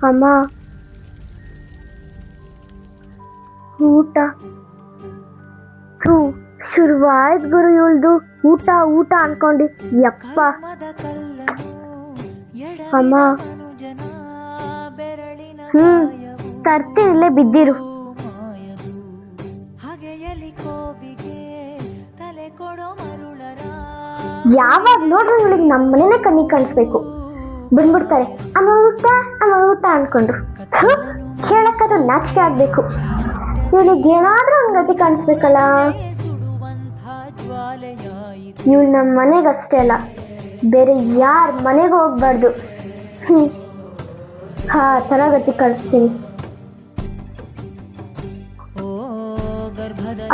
ಅಮ್ಮ ಊಟ. ಥೂ, ಶುರುವಾಯ್ತು ಗುರು ಇವಳ್ದು ಊಟ ಊಟ ಅನ್ಕೊಂಡು. ಯಪ್ಪ ಅಮ್ಮ. ತರ್ತೀನಿ, ಇಲ್ಲೇ ಬಿದ್ದಿರು. ಯಾವಾಗ ನೋಡ್ರಿ ಇವಳಿಗೆ ನಮ್ಮನೇನೆ ಕಣ್ಣಿ ಕಾಣಿಸ್ಬೇಕು. ಬಂದ್ಬಿಡ್ತಾರೆ ಅಮ್ಮ ಊಟ ಅನ್ಕೊಂಡ್ರು. ಕೇಳಕ್ಕದು ನಾಚಿಕೆ ಆಗ್ಬೇಕು. ಇವಳಿಗೆ ಏನಾದ್ರೂ ಒಂದು ಗತಿ ಕಾಣಿಸ್ಬೇಕಲ್ಲ. ಇವಳು ನಮ್ಮ ಮನೆಗಷ್ಟೇ ಅಲ್ಲ, ಬೇರೆ ಯಾರ ಮನೆಗೂ ಹೋಗ್ಬಾರ್ದು. ಹಾ ತರ ಗತಿ ಕಳಿಸ್ತೀನಿ.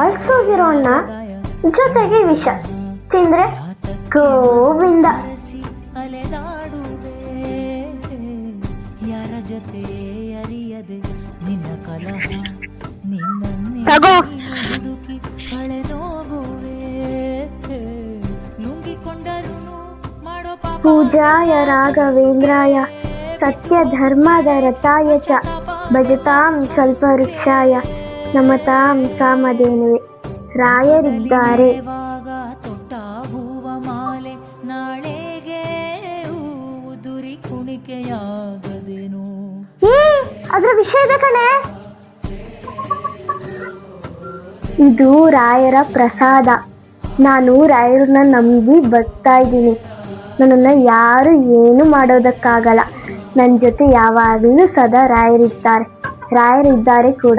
ಅಳ್ಸೋಗಿರೋ ಅಣ್ಣ ಜೊತೆಗೆ ವಿಷ ತಿಂದ್ರೆ ಗೋವಿಂದ. ತಗೋ. ಪೂಜಾಯ ರಾಘವೇಂದ್ರಾಯ ಸತ್ಯ ಧರ್ಮದ ರಥಾಯ ಚ ಭಜತಾಂ ಸ್ವಲ್ಪ ವೃಕ್ಷಾಯ ನಮತಾಂ ಕಾಮಧೇನುವೆ. ರಾಯರಿದ್ದಾರೆ. ಅದ್ರ ವಿಷಯ ಇದೆ ಕಣೆ. ಇದು ರಾಯರ ಪ್ರಸಾದ. ನಾನು ರಾಯರನ್ನ ನಂಬಿ ಬರ್ತಾ ಇದ್ದೀನಿ. ನನ್ನನ್ನು ಯಾರು ಏನು ಮಾಡೋದಕ್ಕಾಗಲ್ಲ. ನನ್ನ ಜೊತೆ ಯಾವಾಗಲೂ ಸದಾ ರಾಯರಿದ್ದಾರೆ ಕೂಡ.